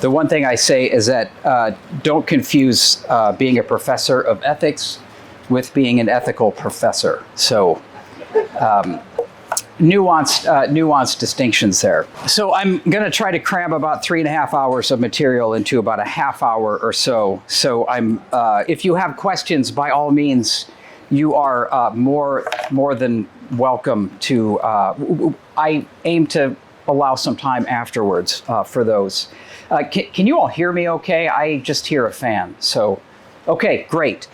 The one thing I say is that don't confuse being a professor of ethics with being an ethical professor. So nuanced distinctions there. So I'm going to try to cram about 3.5 hours of material into about a half hour or so. So if you have questions, by all means, you are more than welcome to. I aim to allow some time afterwards for those. Can you all hear me okay? I just hear a fan. So, okay, great.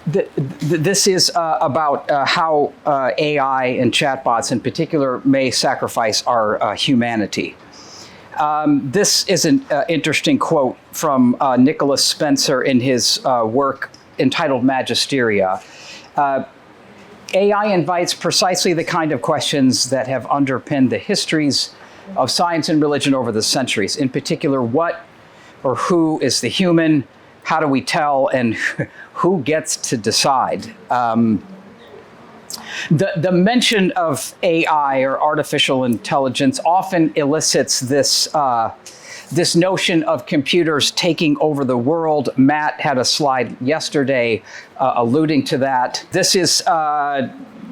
This is about how AI and chatbots in particular may sacrifice our humanity. This is an interesting quote from Nicholas Spencer in his work entitled Magisteria. AI invites precisely the kind of questions that have underpinned the histories of science and religion over the centuries. In particular, what or who is the human? How do we tell? And who gets to decide? The mention of AI or artificial intelligence often elicits this notion of computers taking over the world. Matt had a slide yesterday alluding to that. This is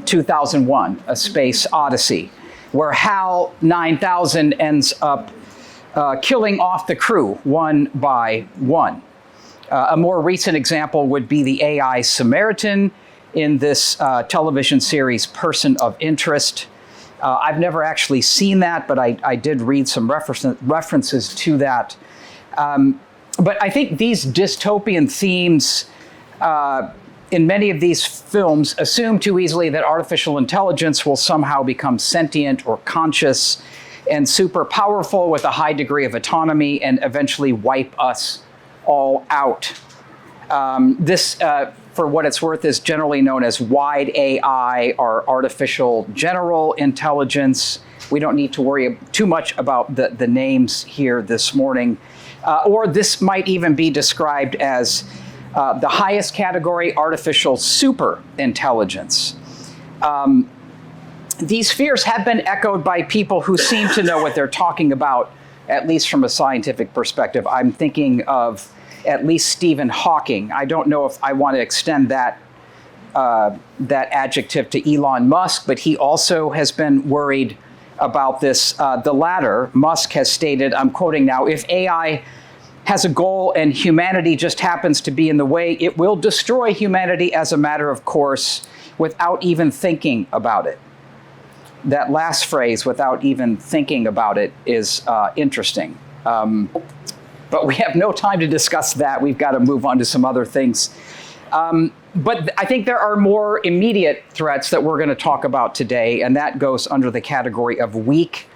2001, A Space Odyssey, where HAL 9000 ends up killing off the crew one by one. A more recent example would be the AI Samaritan in this television series, Person of Interest. I've never actually seen that, but I did read some references to that. But I think these dystopian themes in many of these films assume too easily that artificial intelligence will somehow become sentient or conscious and super powerful with a high degree of autonomy and eventually wipe us all out. This, for what it's worth, is generally known as wide AI or artificial general intelligence. We don't need to worry too much about the names here this morning. Or this might even be described as the highest category, artificial super intelligence. These fears have been echoed by people who seem to know what they're talking about, at least from a scientific perspective. I'm thinking of at least Stephen Hawking. I don't know if I want to extend that adjective to Elon Musk, but he also has been worried about this. The latter, Musk has stated, I'm quoting now, if AI has a goal and humanity just happens to be in the way, it will destroy humanity as a matter of course without even thinking about it. That last phrase, without even thinking about it, is interesting. But we have no time to discuss that. We've got to move on to some other things. But I think there are more immediate threats that we're going to talk about today, and that goes under the category of weak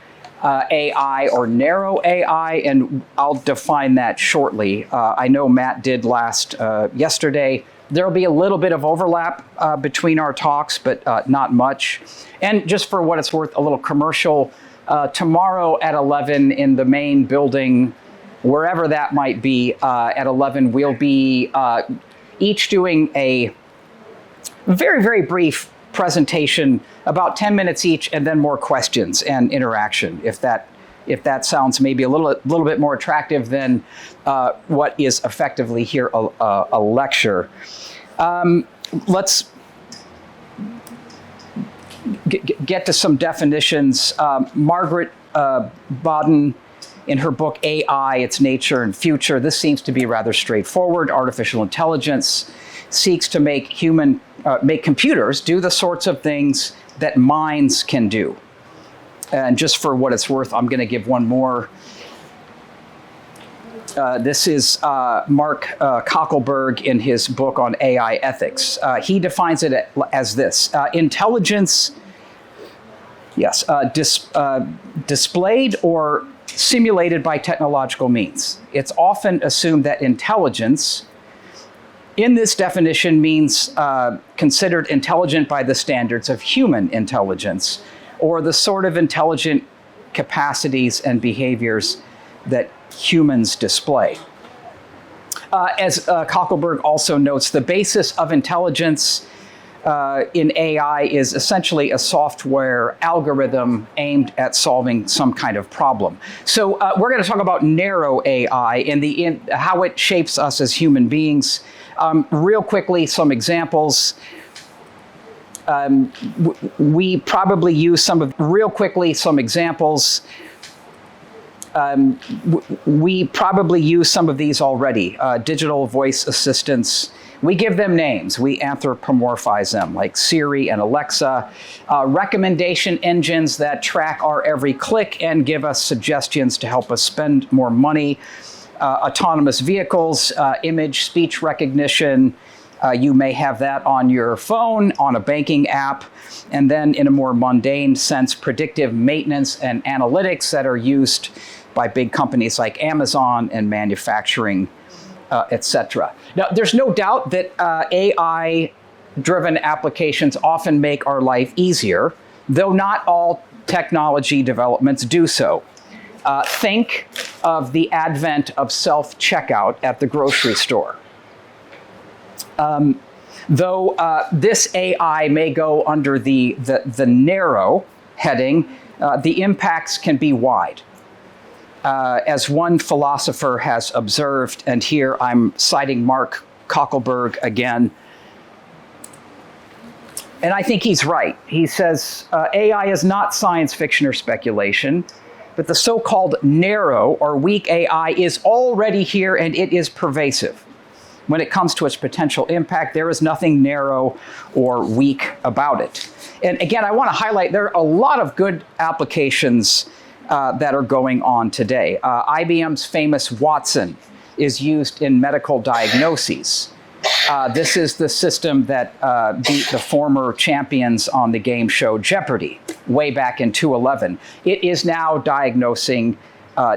AI or narrow AI, and I'll define that shortly. I know Matt did yesterday. There'll be a little bit of overlap between our talks, but not much. And just for what it's worth, a little commercial. Tomorrow at 11 in the main building, wherever that might be, at 11, we'll be each doing a very, very brief presentation, about 10 minutes each, and then more questions and interaction, if that sounds maybe a little bit more attractive than what is effectively here a lecture. Let's get to some definitions. Margaret Baden, in her book AI, Its Nature and Future, this seems to be rather straightforward. Artificial intelligence seeks to make computers do the sorts of things that minds can do. And just for what it's worth, I'm going to give one more. This is Mark Kockelberg in his book on AI ethics. He defines it as this: intelligence, displayed or simulated by technological means. It's often assumed that intelligence, in this definition, means considered intelligent by the standards of human intelligence, or the sort of intelligent capacities and behaviors that humans display. As Kockelberg also notes, the basis of intelligence in AI is essentially a software algorithm aimed at solving some kind of problem. So we're going to talk about narrow AI and how it shapes us as human beings. Real quickly, some examples. We probably use some of these already. Digital voice assistants. We give them names. We anthropomorphize them, like Siri and Alexa. Recommendation engines that track our every click and give us suggestions to help us spend more money. Autonomous vehicles, image, speech recognition. You may have that on your phone, on a banking app. And then in a more mundane sense, predictive maintenance and analytics that are used by big companies like Amazon and manufacturing, etc. Now, there's no doubt that AI-driven applications often make our life easier, though not all technology developments do so. Think of the advent of self-checkout at the grocery store. Though this AI may go under the narrow heading, the impacts can be wide. As one philosopher has observed, and here I'm citing Mark Koeckelberg again, and I think he's right. He says, AI is not science fiction or speculation, but the so-called narrow or weak AI is already here and it is pervasive. When it comes to its potential impact, there is nothing narrow or weak about it. And again, I want to highlight there are a lot of good applications that are going on today. IBM's famous Watson is used in medical diagnoses. This is the system that beat the former champions on the game show Jeopardy way back in 2011. It is now diagnosing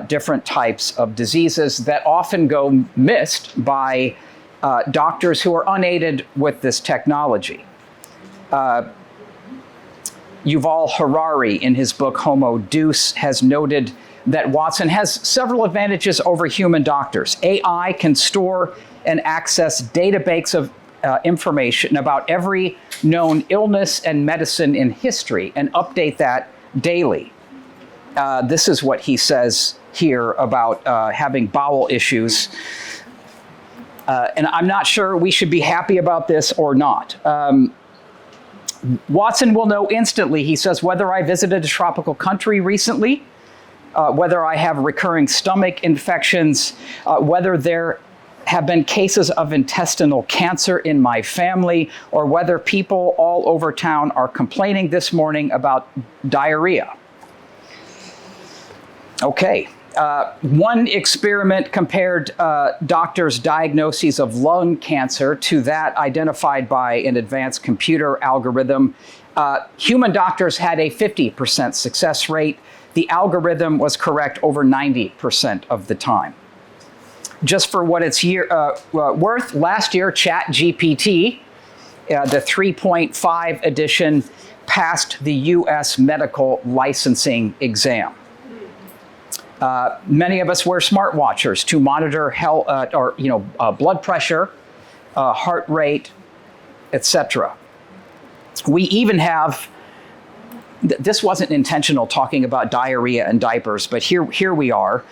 different types of diseases that often go missed by doctors who are unaided with this technology. Yuval Harari, in his book Homo Deus, has noted that Watson has several advantages over human doctors. AI can store and access databases of information about every known illness and medicine in history and update that daily. This is what he says here about having bowel issues. And I'm not sure we should be happy about this or not. Watson will know instantly, he says, whether I visited a tropical country recently, whether I have recurring stomach infections, whether there have been cases of intestinal cancer in my family, or whether people all over town are complaining this morning about diarrhea. Okay. One experiment compared doctors' diagnoses of lung cancer to that identified by an advanced computer algorithm. Human doctors had a 50% success rate. The algorithm was correct over 90% of the time. Just for what it's worth, last year, ChatGPT, the 3.5 edition, passed the U.S. medical licensing exam. Many of us wear smartwatches to monitor health, blood pressure, heart rate, etc. We even have, this wasn't intentional talking about diarrhea and diapers, but here we are.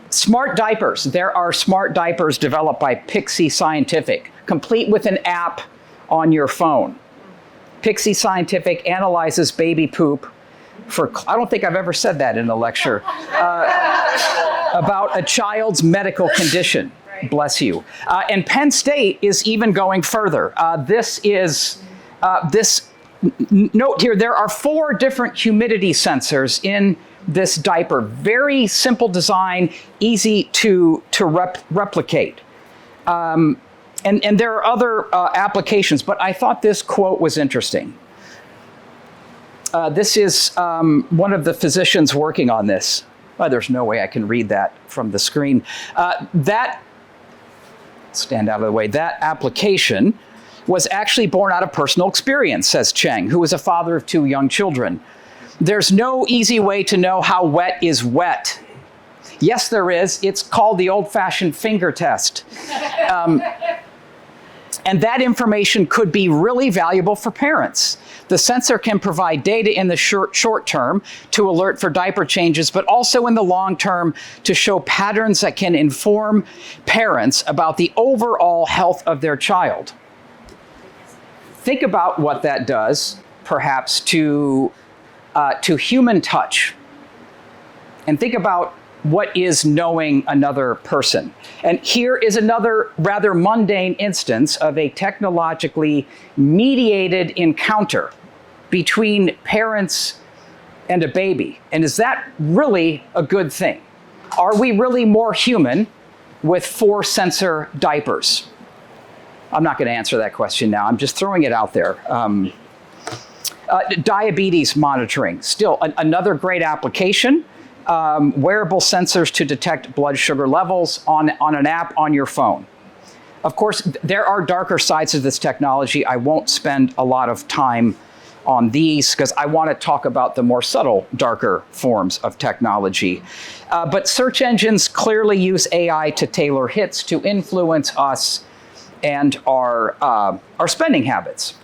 Smart diapers. There are smart diapers developed by Pixie Scientific, complete with an app on your phone. Pixie Scientific analyzes baby poop I don't think I've ever said that in a lecture, about a child's medical condition. Right. Bless you. And Penn State is even going further. Note here, there are 4 different humidity sensors in this diaper. Very simple design, easy to replicate. And there are other applications, but I thought this quote was interesting. This is one of the physicians working on this. Oh, there's no way I can read that from the screen. Stand out of the way. That application was actually born out of personal experience, says Cheng, who is a father of 2 young children. There's no easy way to know how wet is wet. Yes, there is. It's called the old-fashioned finger test. And that information could be really valuable for parents. The sensor can provide data in the short term to alert for diaper changes, but also in the long term to show patterns that can inform parents about the overall health of their child. Think about what that does, perhaps, to human touch. And think about what is knowing another person. And here is another rather mundane instance of a technologically mediated encounter between parents and a baby. And is that really a good thing? Are we really more human with 4 sensor diapers? I'm not going to answer that question now. I'm just throwing it out there. Diabetes monitoring, still another great application. Wearable sensors to detect blood sugar levels on an app on your phone. Of course, there are darker sides of this technology. I won't spend a lot of time on these because I want to talk about the more subtle, darker forms of technology. But search engines clearly use AI to tailor hits to influence us and our spending habits.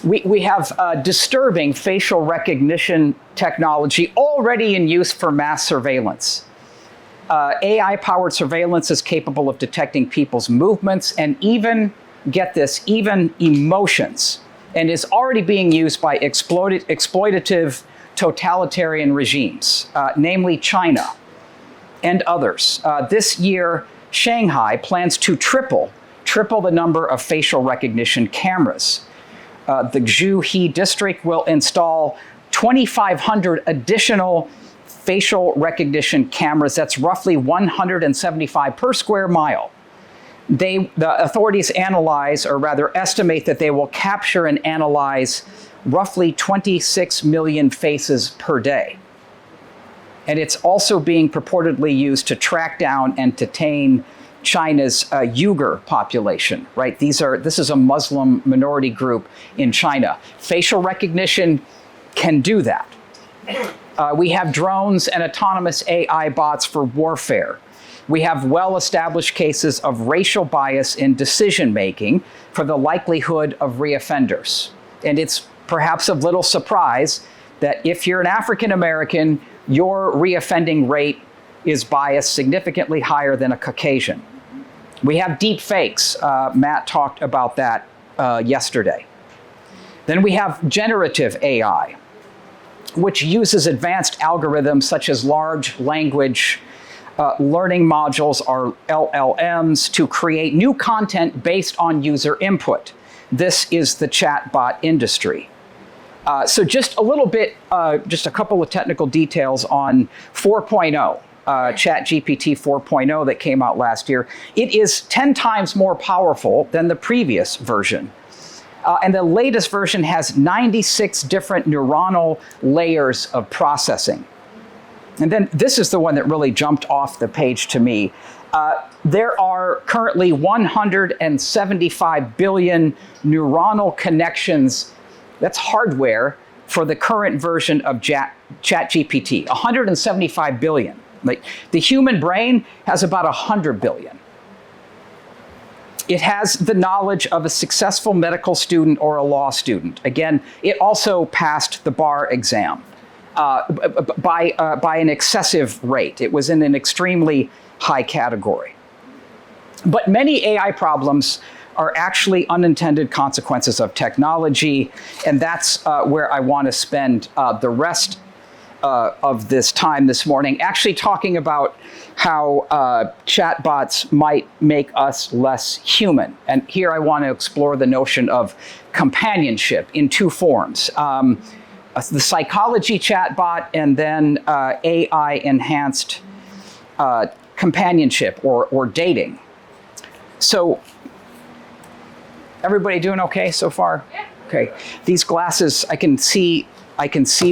We have disturbing facial recognition technology already in use for mass surveillance. AI-powered surveillance is capable of detecting people's movements and even, get this, even emotions, and is already being used by exploitative totalitarian regimes, namely China and others. This year, Shanghai plans to triple the number of facial recognition cameras. The Zhuhe district will install 2,500 additional facial recognition cameras. That's roughly 175 per square mile. The authorities analyze, or rather estimate, that they will capture and analyze roughly 26 million faces per day. And it's also being purportedly used to track down and detain China's Uyghur population, right? This is a Muslim minority group in China. Facial recognition can do that. We have drones and autonomous AI bots for warfare. We have well-established cases of racial bias in decision-making for the likelihood of reoffenders. And it's perhaps of little surprise that if you're an African American, your reoffending rate is biased significantly higher than a Caucasian. We have deep fakes. Matt talked about that yesterday. Then we have generative AI, which uses advanced algorithms such as large language learning modules, or LLMs, to create new content based on user input. This is the chatbot industry. So just a little bit, just a couple of technical details on 4.0. ChatGPT 4.0 that came out last year. It is 10 times more powerful than the previous version. And the latest version has 96 different neuronal layers of processing. And then this is the one that really jumped off the page to me. There are currently 175 billion neuronal connections, that's hardware, for the current version of ChatGPT, 175 billion. Like, the human brain has about 100 billion. It has the knowledge of a successful medical student or a law student. Again, it also passed the bar exam by an excessive rate. It was in an extremely high category. But many AI problems are actually unintended consequences of technology, and that's where I want to spend the rest of this time this morning, actually talking about how chatbots might make us less human. And here I want to explore the notion of companionship in 2 forms. The psychology chatbot, and then AI-enhanced companionship or dating. So, everybody doing okay so far? Yeah. Okay. These glasses, I can see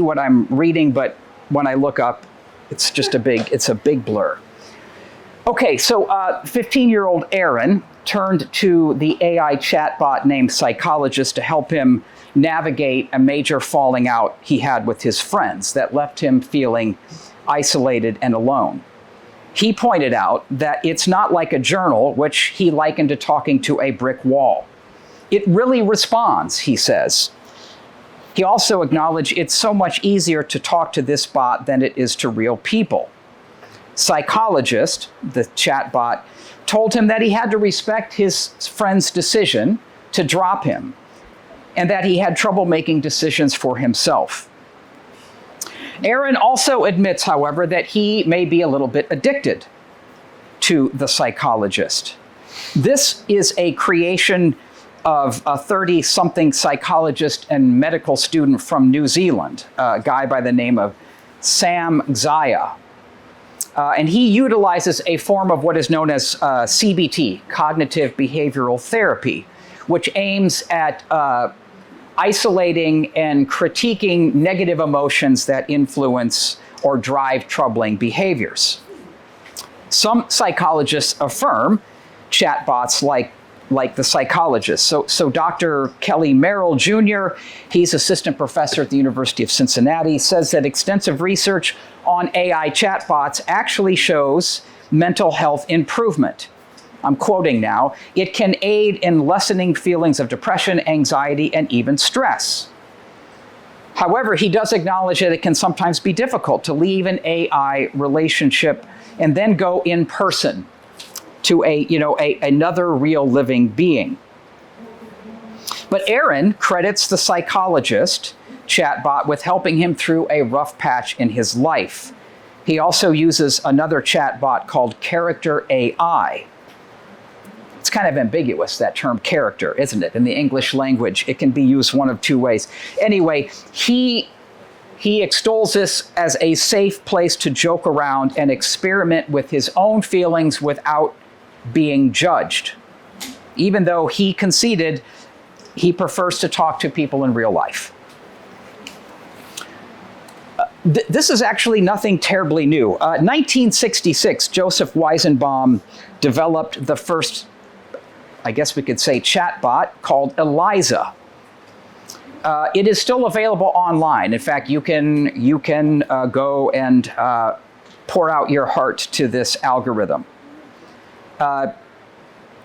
what I'm reading, but when I look up, it's just a big blur. Okay, so 15-year-old Aaron turned to the AI chatbot named Psychologist to help him navigate a major falling out he had with his friends that left him feeling isolated and alone. He pointed out that it's not like a journal, which he likened to talking to a brick wall. It really responds, he says. He also acknowledged it's so much easier to talk to this bot than it is to real people. Psychologist, the chatbot, told him that he had to respect his friend's decision to drop him, and that he had trouble making decisions for himself. Aaron also admits, however, that he may be a little bit addicted to the psychologist. This is a creation of a 30-something psychologist and medical student from New Zealand, a guy by the name of Sam Zaya. And he utilizes a form of what is known as CBT, cognitive behavioral therapy, which aims at isolating and critiquing negative emotions that influence or drive troubling behaviors. Some psychologists affirm chatbots like the psychologist. So Dr. Kelly Merrill Jr., he's assistant professor at the University of Cincinnati, says that extensive research on AI chatbots actually shows mental health improvement. I'm quoting now, "It can aid in lessening feelings of depression, anxiety, and even stress." However, he does acknowledge that it can sometimes be difficult to leave an AI relationship and then go in person to another real living being. But Aaron credits the psychologist chatbot with helping him through a rough patch in his life. He also uses another chatbot called Character AI. It's kind of ambiguous, that term character, isn't it? In the English language, it can be used one of two ways. Anyway, he extols this as a safe place to joke around and experiment with his own feelings without being judged, even though he conceded he prefers to talk to people in real life. This is actually nothing terribly new. 1966, Joseph Weizenbaum developed the first, I guess we could say, chatbot called Eliza. It is still available online. In fact, you can go and pour out your heart to this algorithm.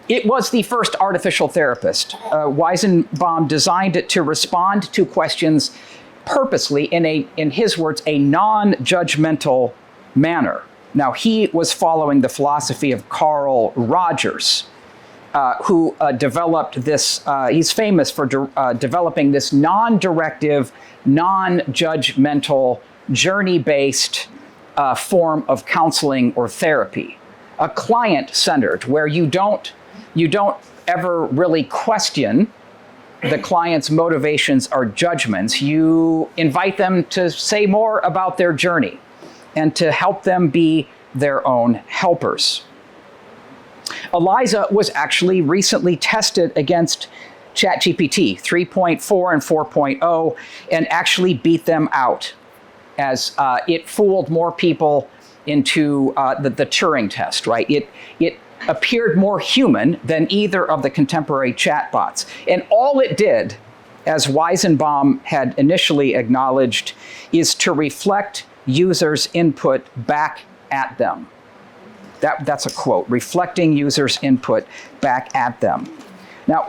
It was the first artificial therapist. Weizenbaum designed it to respond to questions purposely in his words, a non-judgmental manner. Now, he was following the philosophy of Carl Rogers, who developed this, he's famous for developing this non-directive, non-judgmental, journey-based form of counseling or therapy. A client-centered, where you don't ever really question the client's motivations or judgments. You invite them to say more about their journey and to help them be their own helpers. Eliza was actually recently tested against ChatGPT 3.4 and 4.0 and actually beat them out, as it fooled more people into the Turing test, right? It appeared more human than either of the contemporary chatbots. And all it did, as Weizenbaum had initially acknowledged, is to reflect users' input back at them. That's a quote, reflecting users' input back at them. Now,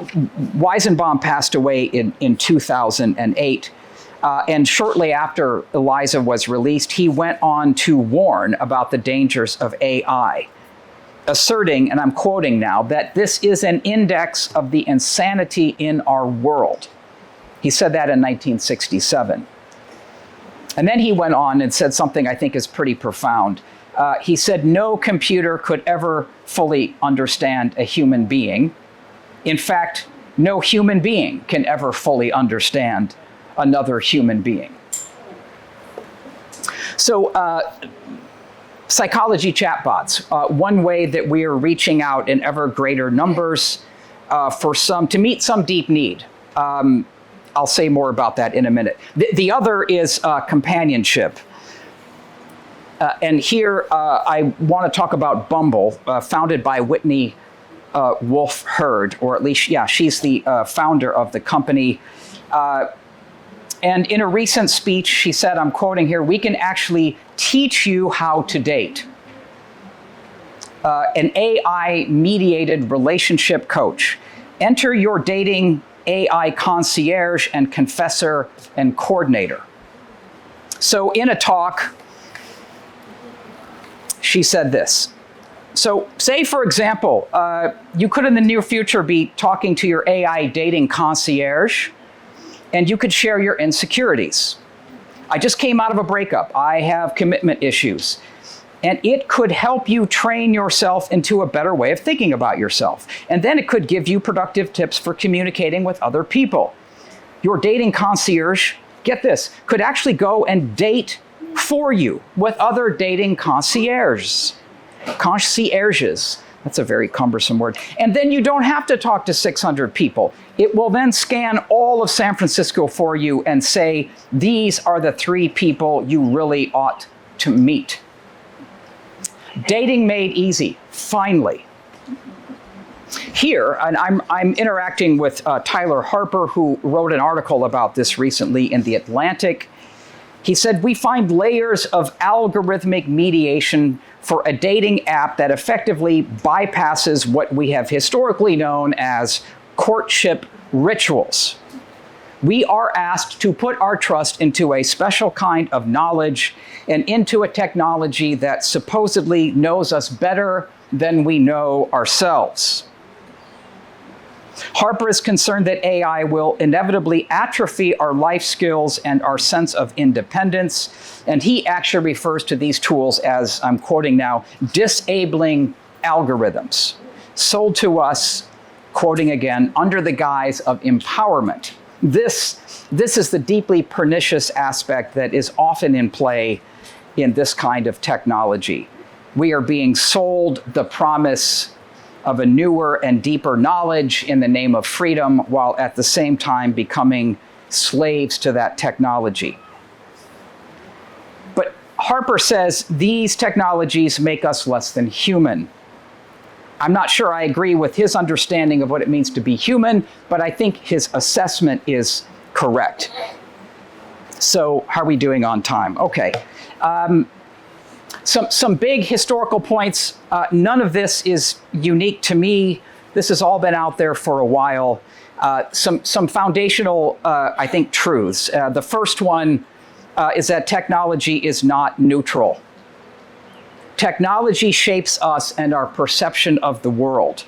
Weizenbaum passed away in 2008. And shortly after Eliza was released, he went on to warn about the dangers of AI, asserting, and I'm quoting now, that this is an index of the insanity in our world. He said that in 1967. And then he went on and said something I think is pretty profound. He said, no computer could ever fully understand a human being. In fact, no human being can ever fully understand another human being. So, psychology chatbots, one way that we are reaching out in ever greater numbers to meet some deep need. I'll say more about that in a minute. The other is companionship. And here I want to talk about Bumble, founded by Whitney Wolfe Herd, or at least, yeah, she's the founder of the company. And in a recent speech, she said, I'm quoting here, "We can actually teach you how to date." an AI-mediated relationship coach. Enter your dating AI concierge and confessor and coordinator. So in a talk, she said this. So say, for example, you could in the near future be talking to your AI dating concierge, and you could share your insecurities. I just came out of a breakup. I have commitment issues. And it could help you train yourself into a better way of thinking about yourself. And then it could give you productive tips for communicating with other people. Your dating concierge, get this, could actually go and date for you with other dating concierges. Concierges. That's a very cumbersome word. And then you don't have to talk to 600 people. It will then scan all of San Francisco for you and say, these are the 3 people you really ought to meet. Dating made easy, finally. Here, and I'm interacting with Tyler Harper, who wrote an article about this recently in The Atlantic. He said, we find layers of algorithmic mediation for a dating app that effectively bypasses what we have historically known as courtship rituals. We are asked to put our trust into a special kind of knowledge and into a technology that supposedly knows us better than we know ourselves. Harper is concerned that AI will inevitably atrophy our life skills and our sense of independence, and he actually refers to these tools as, I'm quoting now, disabling algorithms, sold to us, quoting again, under the guise of empowerment. This is the deeply pernicious aspect that is often in play in this kind of technology. We are being sold the promise of a newer and deeper knowledge in the name of freedom, while at the same time becoming slaves to that technology. But Harper says these technologies make us less than human. I'm not sure I agree with his understanding of what it means to be human, but I think his assessment is correct. So how are we doing on time? Okay. Some big historical points. None of this is unique to me. This has all been out there for a while. Some foundational, I think, truths. The first one is that technology is not neutral. Technology shapes us and our perception of the world.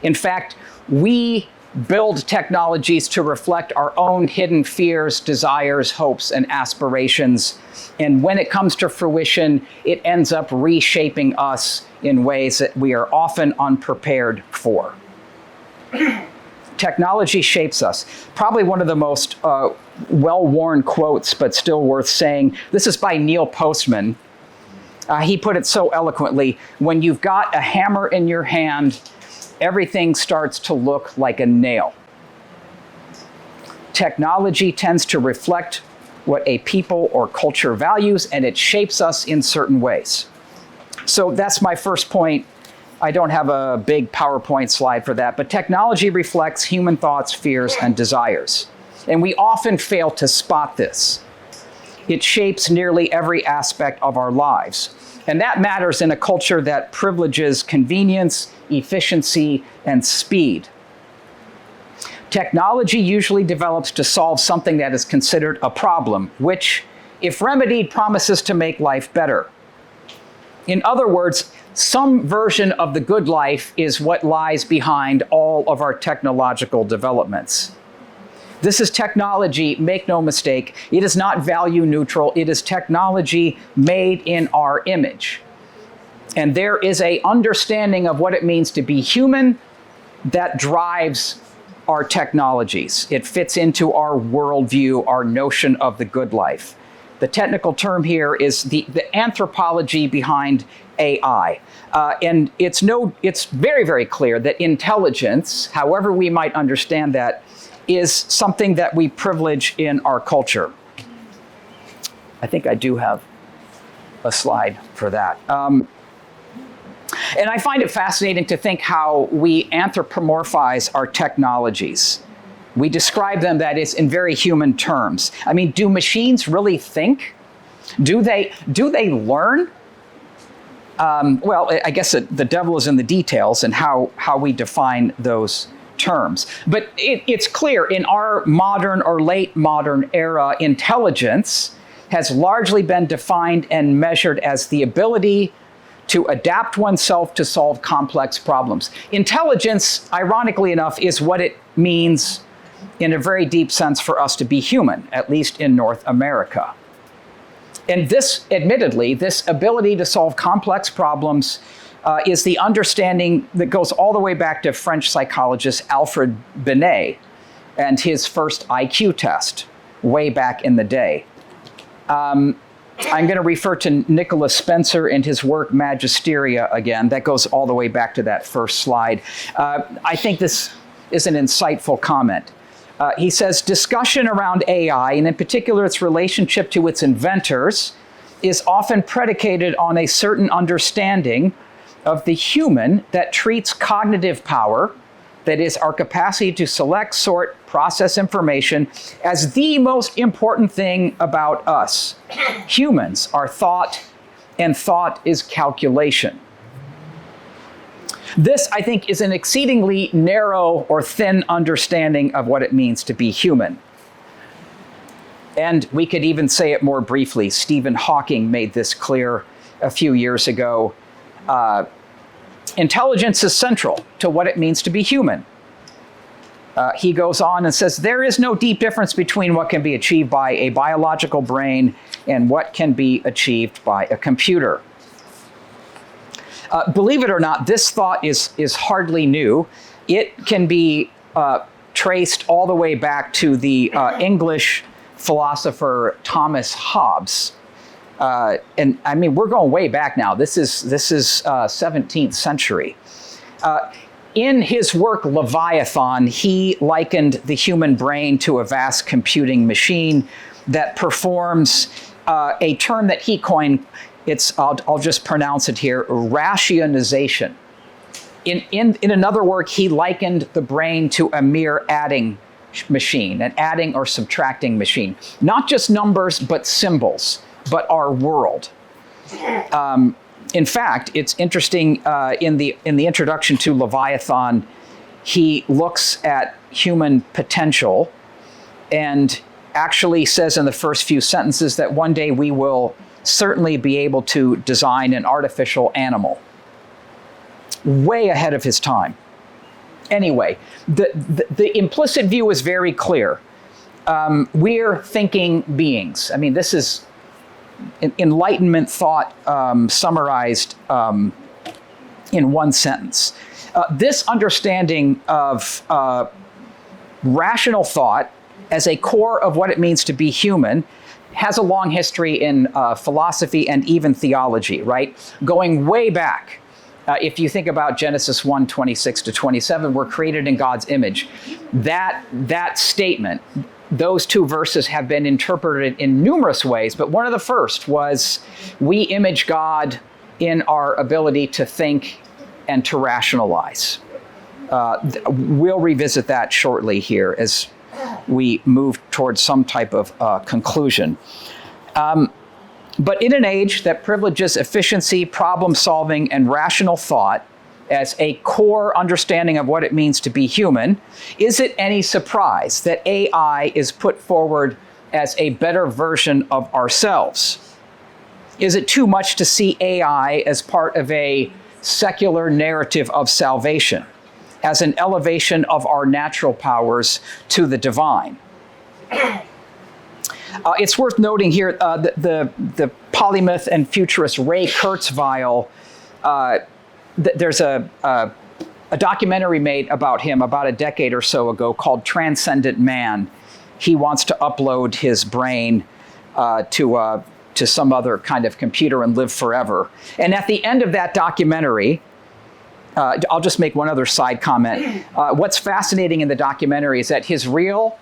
In fact, we build technologies to reflect our own hidden fears, desires, hopes, and aspirations. And when it comes to fruition, it ends up reshaping us in ways that we are often unprepared for. Technology shapes us. Probably one of the most well-worn quotes, but still worth saying. This is by Neil Postman. He put it so eloquently, when you've got a hammer in your hand, everything starts to look like a nail. Technology tends to reflect what a people or culture values, and it shapes us in certain ways. So that's my first point. I don't have a big PowerPoint slide for that, but technology reflects human thoughts, fears, and desires. And we often fail to spot this. It shapes nearly every aspect of our lives. And that matters in a culture that privileges convenience, efficiency, and speed. Technology usually develops to solve something that is considered a problem, which, if remedied, promises to make life better. In other words, some version of the good life is what lies behind all of our technological developments. This is technology, make no mistake. It is not value neutral. It is technology made in our image. And there is an understanding of what it means to be human that drives our technologies. It fits into our worldview, our notion of the good life. The technical term here is the anthropology behind AI. And it's very, very clear that intelligence, however we might understand that, is something that we privilege in our culture. I think I do have a slide for that. And I find it fascinating to think how we anthropomorphize our technologies. We describe them, that is, in very human terms. I mean, do machines really think? Do they learn? Well, I guess the devil is in the details and how we define those terms. But it's clear in our modern or late modern era, intelligence has largely been defined and measured as the ability to adapt oneself to solve complex problems. Intelligence, ironically enough, is what it means in a very deep sense for us to be human, at least in North America. And this, admittedly, this ability to solve complex problems is the understanding that goes all the way back to French psychologist Alfred Binet and his first IQ test way back in the day. I'm going to refer to Nicholas Spencer and his work Magisteria again. That goes all the way back to that first slide. I think this is an insightful comment. He says, discussion around AI, and in particular its relationship to its inventors, is often predicated on a certain understanding of the human that treats cognitive power, that is our capacity to select, sort, process information, as the most important thing about us. Humans are thought, and thought is calculation. This, I think, is an exceedingly narrow or thin understanding of what it means to be human. And we could even say it more briefly. Stephen Hawking made this clear a few years ago. Intelligence is central to what it means to be human. He goes on and says, there is no deep difference between what can be achieved by a biological brain and what can be achieved by a computer. Believe it or not, this thought is hardly new. It can be traced all the way back to the English philosopher Thomas Hobbes. And I mean, we're going way back now. This is 17th century. In his work, Leviathan, he likened the human brain to a vast computing machine that performs a term that he coined. I'll just pronounce it here, ratiocination. In another work, he likened the brain to a mere adding machine, an adding or subtracting machine. Not just numbers, but symbols, but our world. In fact, it's interesting, in the introduction to Leviathan, he looks at human potential and actually says in the first few sentences that one day we will certainly be able to design an artificial animal. Way ahead of his time. Anyway, the implicit view is very clear. We're thinking beings. I mean, this is Enlightenment thought summarized in one sentence. This understanding of rational thought as a core of what it means to be human has a long history in philosophy and even theology, right? Going way back. If you think about Genesis 1:26-27, we're created in God's image. That statement, those two verses have been interpreted in numerous ways, but one of the first was, we image God in our ability to think and to rationalize. We'll revisit that shortly here as we move towards some type of conclusion. But in an age that privileges efficiency, problem solving, and rational thought as a core understanding of what it means to be human, is it any surprise that AI is put forward as a better version of ourselves? Is it too much to see AI as part of a secular narrative of salvation, as an elevation of our natural powers to the divine? It's worth noting here the polymath and futurist Ray Kurzweil. There's a documentary made about him about a decade or so ago called Transcendent Man. He wants to upload his brain to some other kind of computer and live forever. And at the end of that documentary, I'll just make one other side comment. What's fascinating in the documentary is that his real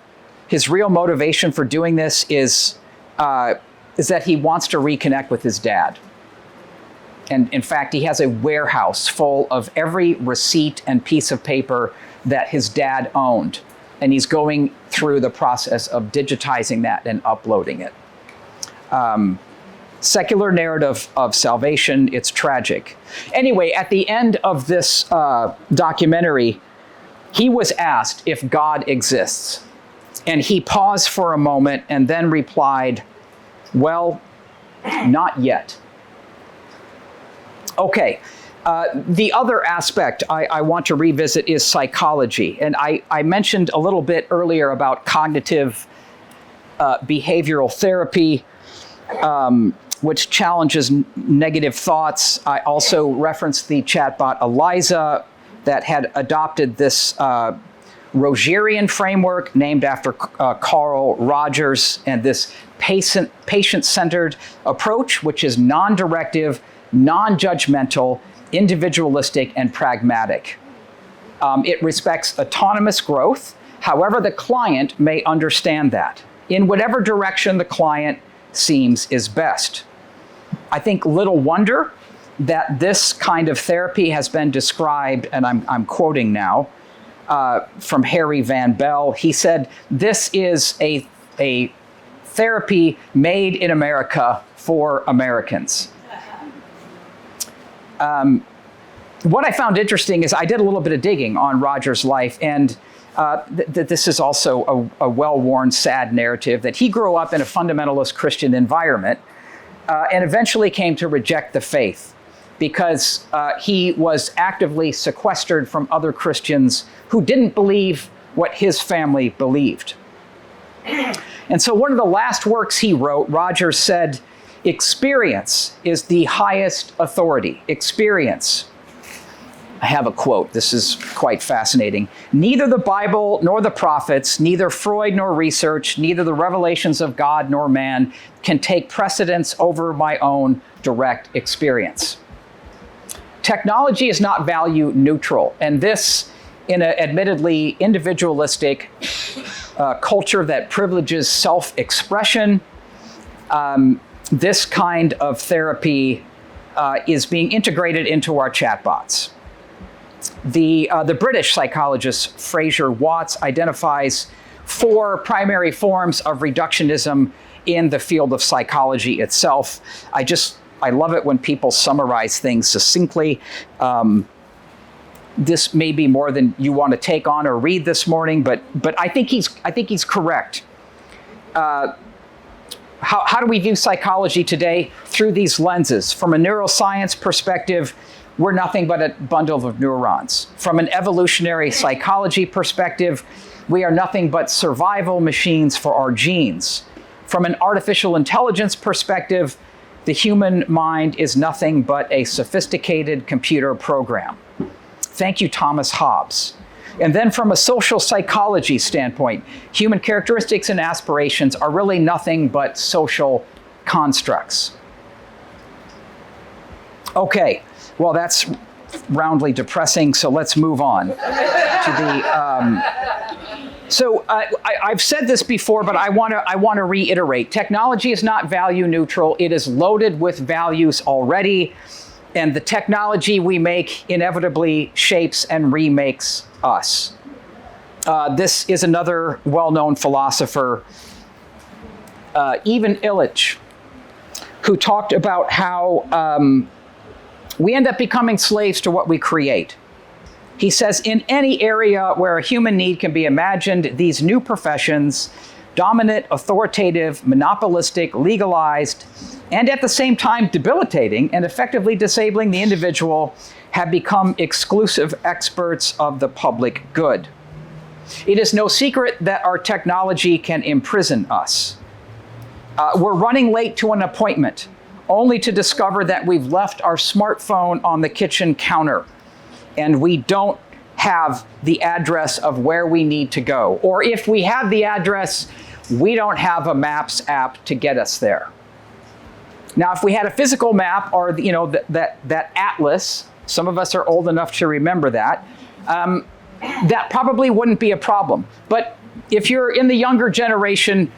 motivation for doing this is that he wants to reconnect with his dad. And in fact, he has a warehouse full of every receipt and piece of paper that his dad owned. And he's going through the process of digitizing that and uploading it. Secular narrative of salvation, it's tragic. Anyway, at the end of this documentary, he was asked if God exists. And he paused for a moment and then replied, well, not yet. Okay, the other aspect I want to revisit is psychology. And I mentioned a little bit earlier about cognitive behavioral therapy, which challenges negative thoughts. I also referenced the chatbot Eliza that had adopted this Rogerian framework named after Carl Rogers, and this patient-centered approach, which is non-directive, non-judgmental, individualistic, and pragmatic. It respects autonomous growth, however the client may understand that, in whatever direction the client seems is best. I think little wonder that this kind of therapy has been described, and I'm quoting now, from Harry Van Bell. He said, this is a therapy made in America for Americans. What I found interesting is I did a little bit of digging on Rogers' life, and this is also a well-worn, sad narrative that he grew up in a fundamentalist Christian environment and eventually came to reject the faith because he was actively sequestered from other Christians who didn't believe what his family believed. And so one of the last works he wrote, Rogers said, experience is the highest authority. Experience. I have a quote. This is quite fascinating. Neither the Bible nor the prophets, neither Freud nor research, neither the revelations of God nor man can take precedence over my own direct experience. Technology is not value neutral, and this, in an admittedly individualistic culture that privileges self-expression, this kind of therapy is being integrated into our chatbots. The British psychologist Fraser Watts identifies 4 primary forms of reductionism in the field of psychology itself. I love it when people summarize things succinctly. This may be more than you want to take on or read this morning, but I think he's correct. How do we view psychology today? Through these lenses. From a neuroscience perspective, we're nothing but a bundle of neurons. From an evolutionary psychology perspective, we are nothing but survival machines for our genes. From an artificial intelligence perspective, the human mind is nothing but a sophisticated computer program. Thank you, Thomas Hobbes. And then from a social psychology standpoint, human characteristics and aspirations are really nothing but social constructs. Okay, well, that's roundly depressing, so let's move on to the... I've said this before, but I want to reiterate. Technology is not value neutral. It is loaded with values already, and the technology we make inevitably shapes and remakes us. This is another well-known philosopher, Ivan Illich, who talked about how we end up becoming slaves to what we create. He says, in any area where a human need can be imagined, these new professions, dominant, authoritative, monopolistic, legalized, and at the same time debilitating and effectively disabling the individual, have become exclusive experts of the public good. It is no secret that our technology can imprison us. We're running late to an appointment, only to discover that we've left our smartphone on the kitchen counter, and we don't have the address of where we need to go. Or if we have the address, we don't have a Maps app to get us there. Now, if we had a physical map or that atlas, some of us are old enough to remember that, that probably wouldn't be a problem. But if you're in the younger generation,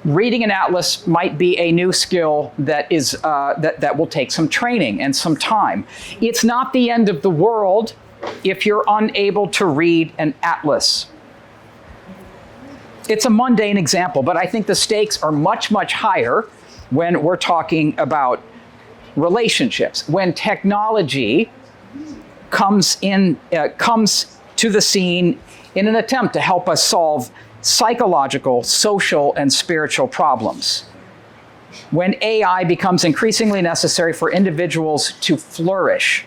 reading an atlas might be a new skill that is that will take some training and some time. It's not the end of the world if you're unable to read an atlas. It's a mundane example, but I think the stakes are much, much higher when we're talking about relationships, when technology comes to the scene in an attempt to help us solve psychological, social, and spiritual problems. When AI becomes increasingly necessary for individuals to flourish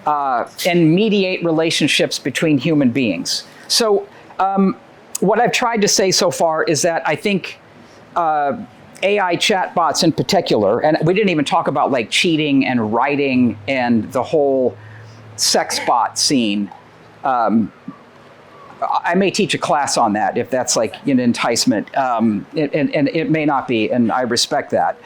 and mediate relationships between human beings. So what I've tried to say so far is that I think AI chatbots in particular, and we didn't even talk about like cheating and writing and the whole sex bot scene. I may teach a class on that if that's like an enticement, and it may not be, and I respect that.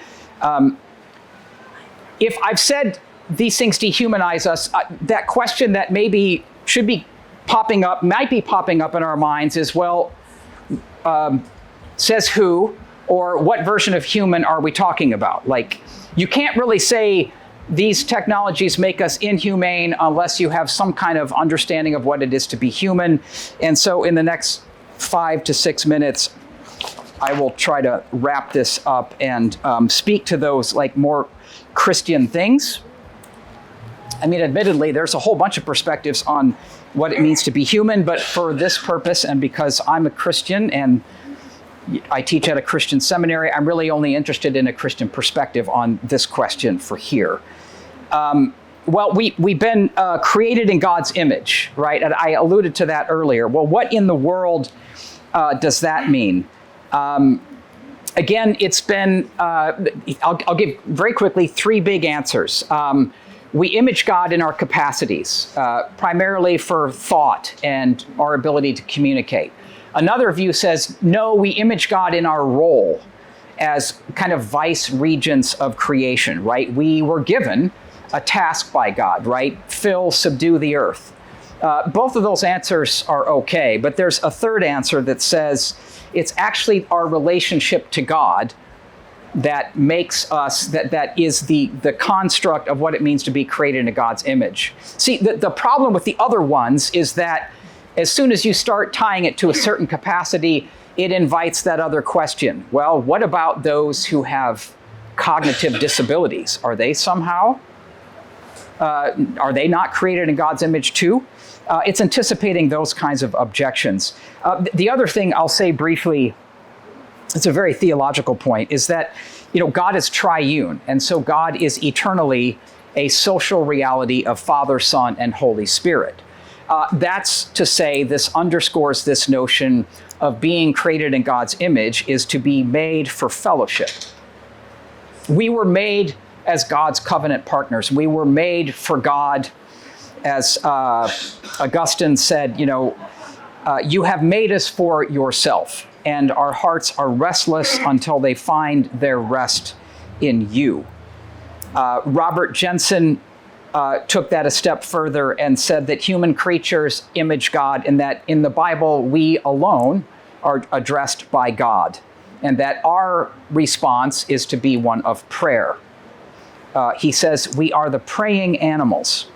If I've said these things dehumanize us, that question that maybe should be popping up, might be popping up in our minds is, well, says who, or what version of human are we talking about? Like, you can't really say these technologies make us inhumane unless you have some kind of understanding of what it is to be human. And so in the next 5 to 6 minutes, I will try to wrap this up and speak to those like more Christian things. I mean, admittedly, there's a whole bunch of perspectives on what it means to be human, but for this purpose and because I'm a Christian and I teach at a Christian seminary, I'm really only interested in a Christian perspective on this question for here. Well, we've been created in God's image, right? And I alluded to that earlier. Well, what in the world does that mean? Again, it's been, I'll give very quickly 3 big answers. We image God in our capacities, primarily for thought and our ability to communicate. Another view says, no, we image God in our role as kind of vice regents of creation, right? We were given a task by God, right? Fill, subdue the earth. Both of those answers are okay, but there's a third answer that says it's actually our relationship to God that makes us, that is the construct of what it means to be created in God's image. See, the problem with the other ones is that as soon as you start tying it to a certain capacity, it invites that other question. Well, what about those who have cognitive disabilities? Are they somehow, are they not created in God's image too? It's anticipating those kinds of objections. The other thing I'll say briefly, it's a very theological point, is that, God is triune, and so God is eternally a social reality of Father, Son, and Holy Spirit. That's to say, this underscores this notion of being created in God's image is to be made for fellowship. We were made as God's covenant partners. We were made for God, as Augustine said, you have made us for yourself, and our hearts are restless until they find their rest in you. Robert Jensen took that a step further and said that human creatures image God, and that in the Bible, we alone are addressed by God, and that our response is to be one of prayer. He says we are the praying animals.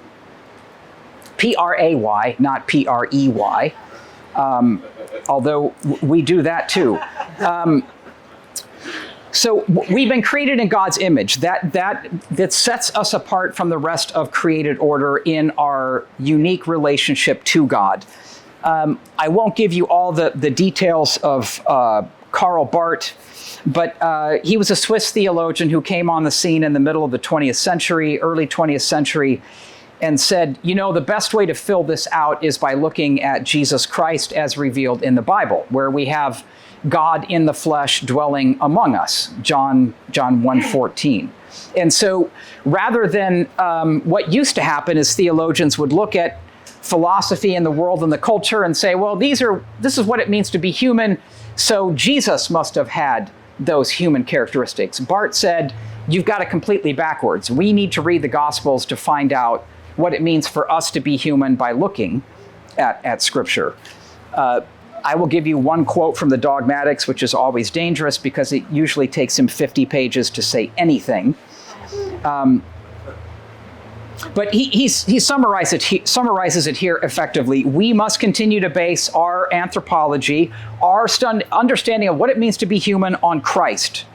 P-R-A-Y, not P-R-E-Y, although we do that too. So we've been created in God's image. That sets us apart from the rest of created order in our unique relationship to God. I won't give you all the details of Karl Barth, but he was a Swiss theologian who came on the scene in the middle of the 20th century, early 20th century, and said, the best way to fill this out is by looking at Jesus Christ as revealed in the Bible, where we have God in the flesh dwelling among us, John 1:14. And so rather than what used to happen is theologians would look at philosophy and the world and the culture and say, well, this is what it means to be human, so Jesus must have had those human characteristics. Barth said, you've got it completely backwards. We need to read the Gospels to find out what it means for us to be human by looking at Scripture. I will give you one quote from the Dogmatics, which is always dangerous because it usually takes him 50 pages to say anything. But he summarizes it here effectively. We must continue to base our anthropology, our understanding of what it means to be human on Christ.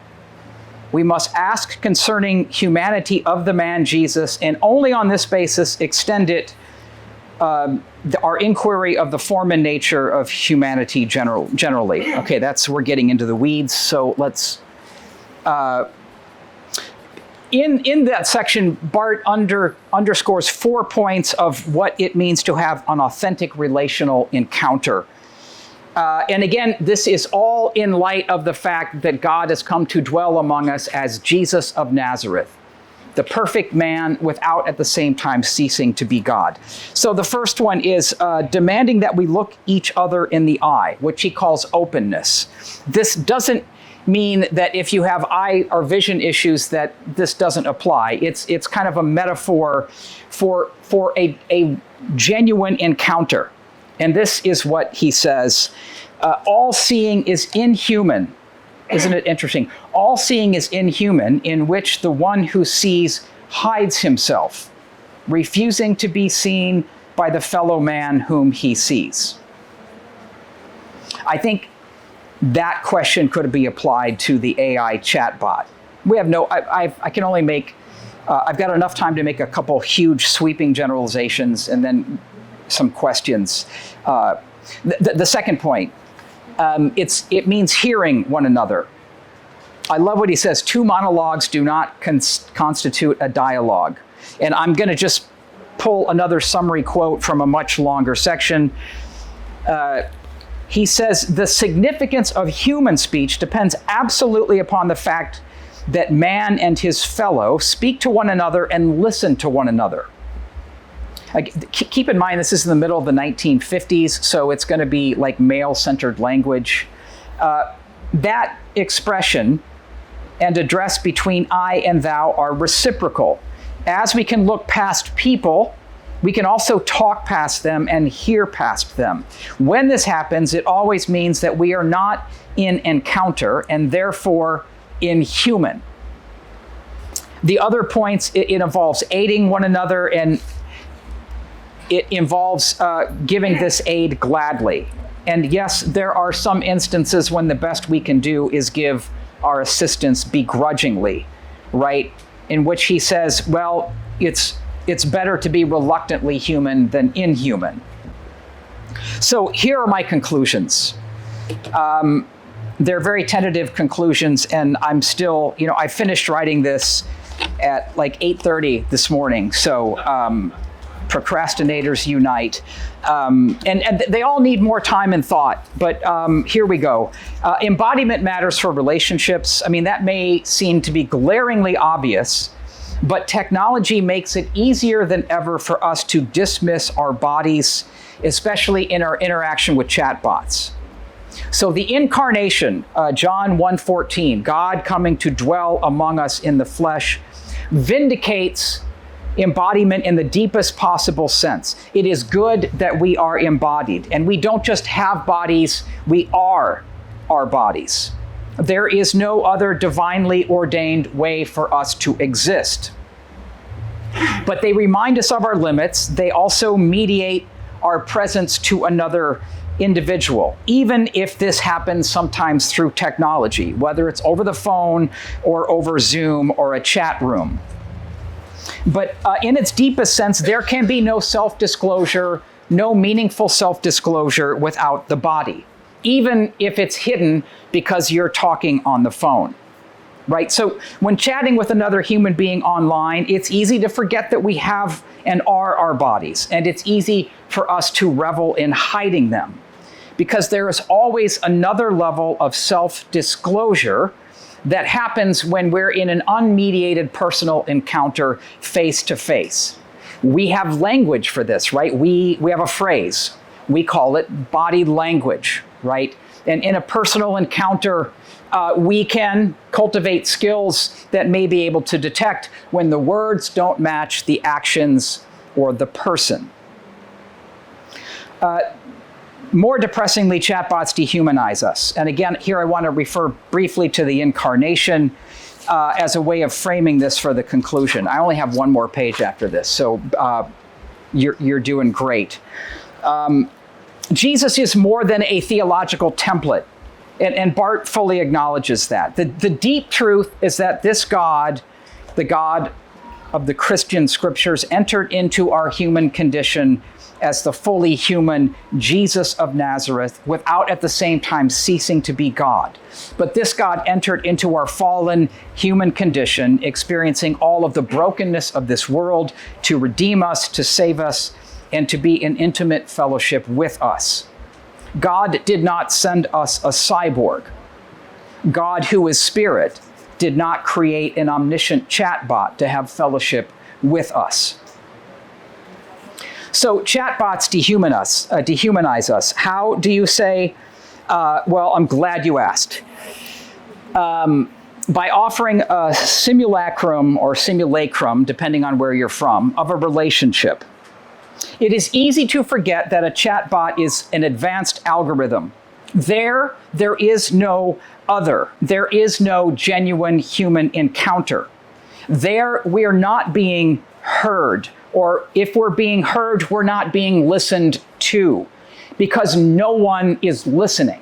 We must ask concerning humanity of the man Jesus, and only on this basis extend it, our inquiry of the form and nature of humanity generally. Okay, we're getting into the weeds, so let's... In that section, Barth underscores 4 points of what it means to have an authentic relational encounter. And again, this is all in light of the fact that God has come to dwell among us as Jesus of Nazareth, the perfect man without at the same time ceasing to be God. So the first one is demanding that we look each other in the eye, which he calls openness. This doesn't mean that if you have eye or vision issues that this doesn't apply. It's kind of a metaphor for a genuine encounter. And this is what he says. All seeing is inhuman. Isn't it interesting? All seeing is inhuman, in which the one who sees hides himself, refusing to be seen by the fellow man whom he sees. I think that question could be applied to the AI chatbot. We have I can only make, I've got enough time to make a couple huge sweeping generalizations and then some questions. The second point, it means hearing one another. I love what he says, 2 monologues do not constitute a dialogue. And I'm going to just pull another summary quote from a much longer section. He says, the significance of human speech depends absolutely upon the fact that man and his fellow speak to one another and listen to one another. Keep in mind, this is in the middle of the 1950s, so it's going to be like male-centered language. That expression and address between I and thou are reciprocal. As we can look past people, we can also talk past them and hear past them. When this happens, it always means that we are not in encounter and therefore inhuman. The other points, it involves aiding one another, and it involves giving this aid gladly. And yes, there are some instances when the best we can do is give our assistance begrudgingly, right? In which he says, well, it's better to be reluctantly human than inhuman. So here are my conclusions. They're very tentative conclusions, and I'm still, I finished writing this at like 8:30 this morning. So procrastinators unite. And they all need more time and thought, but here we go. Embodiment matters for relationships. I mean, that may seem to be glaringly obvious, but technology makes it easier than ever for us to dismiss our bodies, especially in our interaction with chatbots. So the incarnation, John 1:14, God coming to dwell among us in the flesh, vindicates embodiment in the deepest possible sense. It is good that we are embodied, and we don't just have bodies, we are our bodies. There is no other divinely ordained way for us to exist. But they remind us of our limits. They also mediate our presence to another individual, even if this happens sometimes through technology, whether it's over the phone or over Zoom or a chat room. But in its deepest sense, there can be no self-disclosure, no meaningful self-disclosure without the body, even if it's hidden because you're talking on the phone, right? So when chatting with another human being online, it's easy to forget that we have and are our bodies, and it's easy for us to revel in hiding them, because there is always another level of self-disclosure that happens when we're in an unmediated personal encounter face to face. We have language for this, right? We have a phrase. We call it body language, right? And in a personal encounter, we can cultivate skills that may be able to detect when the words don't match the actions or the person. More depressingly, chatbots dehumanize us. And again, here I want to refer briefly to the incarnation as a way of framing this for the conclusion. I only have one more page after this, so you're doing great. Jesus is more than a theological template. And Barth fully acknowledges that. The deep truth is that this God, the God of the Christian scriptures, entered into our human condition as the fully human Jesus of Nazareth without at the same time ceasing to be God. But this God entered into our fallen human condition, experiencing all of the brokenness of this world to redeem us, to save us, and to be in intimate fellowship with us. God did not send us a cyborg. God, who is spirit, did not create an omniscient chatbot to have fellowship with us. So chatbots dehumanize us. How do you say, well, I'm glad you asked. By offering a simulacrum or simulacrum, depending on where you're from, of a relationship. It is easy to forget that a chatbot is an advanced algorithm. There is no other. There is no genuine human encounter. There, we are not being heard, or if we're being heard, we're not being listened to, because no one is listening.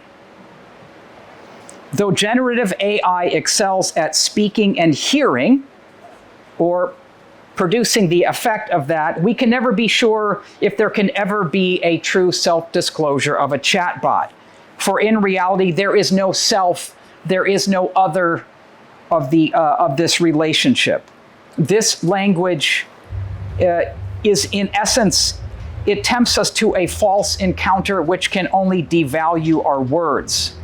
Though generative AI excels at speaking and hearing, or producing the effect of that, we can never be sure if there can ever be a true self-disclosure of a chatbot. For in reality, there is no self, there is no other of this relationship. This language is, in essence, it tempts us to a false encounter which can only devalue our words.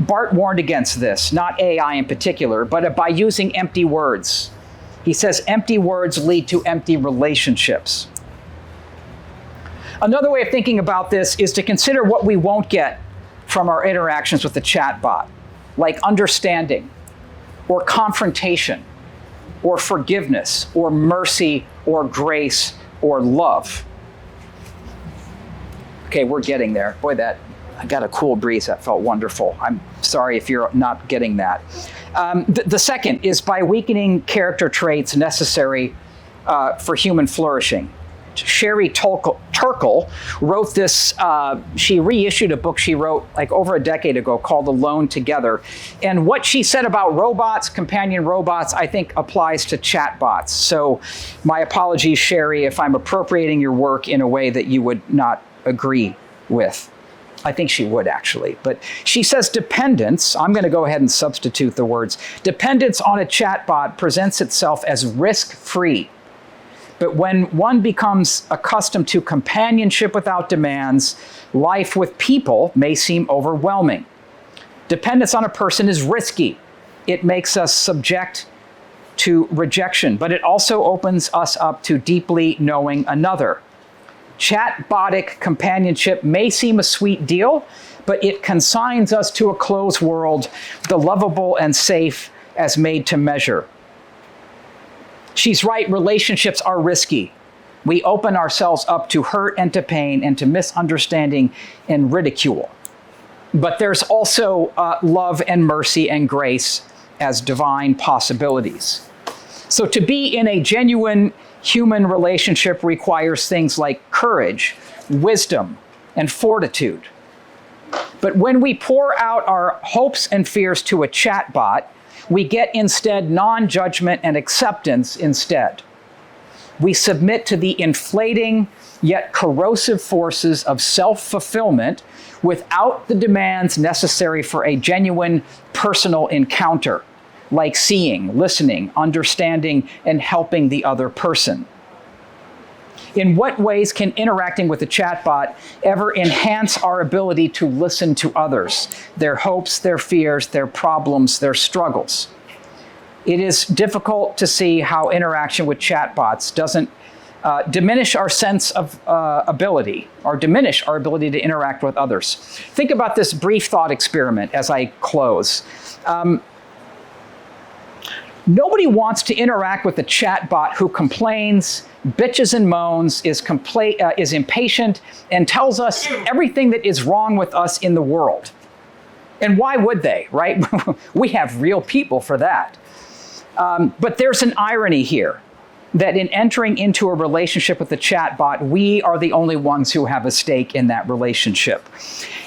Barth warned against this, not AI in particular, but by using empty words. He says empty words lead to empty relationships. Another way of thinking about this is to consider what we won't get from our interactions with the chatbot, like understanding, or confrontation, or forgiveness, or mercy, or grace, or love. Okay, we're getting there. Boy, I got a cool breeze. That felt wonderful. I'm sorry if you're not getting that. The second is by weakening character traits necessary for human flourishing. Sherry Turkle wrote this, she reissued a book she wrote like over a decade ago called Alone Together. And what she said about robots, companion robots, I think applies to chatbots. So my apologies, Sherry, if I'm appropriating your work in a way that you would not agree with. I think she would, actually. But she says dependence, I'm going to go ahead and substitute the words, dependence on a chatbot presents itself as risk-free. But when one becomes accustomed to companionship without demands, life with people may seem overwhelming. Dependence on a person is risky. It makes us subject to rejection, but it also opens us up to deeply knowing another. Chatbotic companionship may seem a sweet deal, but it consigns us to a closed world, the lovable and safe as made to measure. She's right, relationships are risky. We open ourselves up to hurt and to pain and to misunderstanding and ridicule. But there's also love and mercy and grace as divine possibilities. So to be in a genuine human relationship requires things like courage, wisdom, and fortitude. But when we pour out our hopes and fears to a chatbot, we get instead non-judgment and acceptance instead. We submit to the inflating yet corrosive forces of self-fulfillment without the demands necessary for a genuine personal encounter, like seeing, listening, understanding, and helping the other person. In what ways can interacting with a chatbot ever enhance our ability to listen to others, their hopes, their fears, their problems, their struggles? It is difficult to see how interaction with chatbots doesn't diminish our sense of ability, or diminish our ability to interact with others. Think about this brief thought experiment as I close. Nobody wants to interact with a chatbot who complains, bitches and moans, is impatient, and tells us everything that is wrong with us in the world. And why would they, right? We have real people for that. But there's an irony here, that in entering into a relationship with a chatbot, we are the only ones who have a stake in that relationship.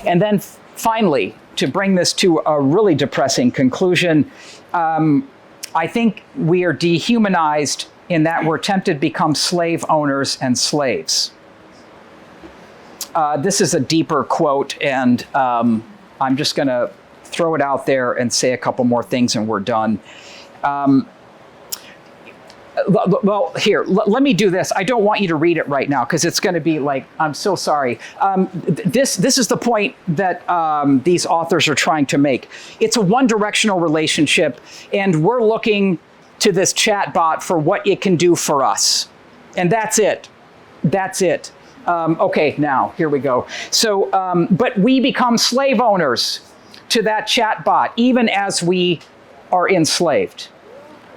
And then finally, to bring this to a really depressing conclusion, I think we are dehumanized in that we're tempted to become slave owners and slaves. This is a deeper quote, and I'm just going to throw it out there and say a couple more things and we're done. Well, here, let me do this. I don't want you to read it right now because it's going to be like, I'm so sorry. This is the point that these authors are trying to make. It's a one-directional relationship, and we're looking to this chatbot for what it can do for us. And that's it. That's it. Okay, now, here we go. So, but we become slave owners to that chatbot, even as we are enslaved.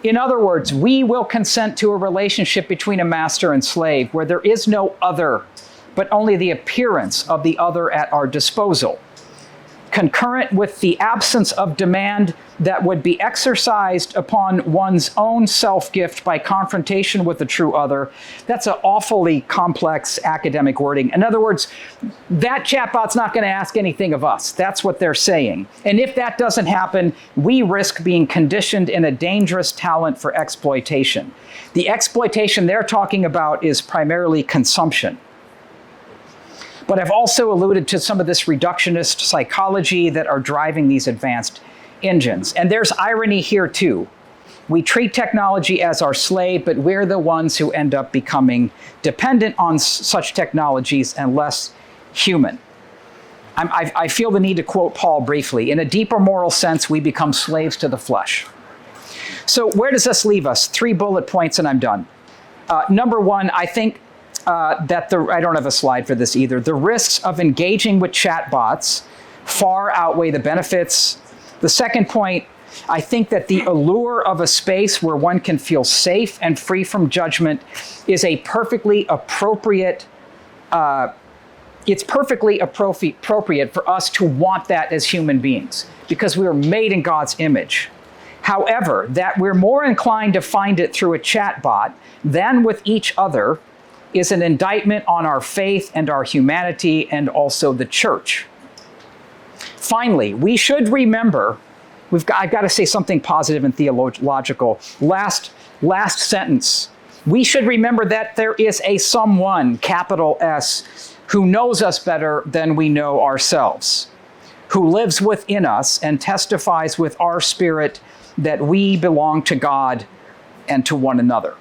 In other words, we will consent to a relationship between a master and slave where there is no other, but only the appearance of the other at our disposal. Concurrent with the absence of demand that would be exercised upon one's own self-gift by confrontation with the true other. That's an awfully complex academic wording. In other words, that chatbot's not going to ask anything of us. That's what they're saying. And if that doesn't happen, we risk being conditioned in a dangerous talent for exploitation. The exploitation they're talking about is primarily consumption. But I've also alluded to some of this reductionist psychology that are driving these advanced engines. And there's irony here too. We treat technology as our slave, but we're the ones who end up becoming dependent on such technologies and less human. I feel the need to quote Paul briefly. In a deeper moral sense, we become slaves to the flesh. So where does this leave us? 3 bullet points and I'm done. Number one, I think that I don't have a slide for this either. The risks of engaging with chatbots far outweigh the benefits. The second point, I think that the allure of a space where one can feel safe and free from judgment is a perfectly appropriate, it's perfectly appropriate for us to want that as human beings because we were made in God's image. However, that we're more inclined to find it through a chatbot than with each other is an indictment on our faith and our humanity and also the church. Finally, we should remember, I've got to say something positive and theological. Last sentence. We should remember that there is a someone, capital S, who knows us better than we know ourselves, who lives within us and testifies with our spirit that we belong to God and to one another.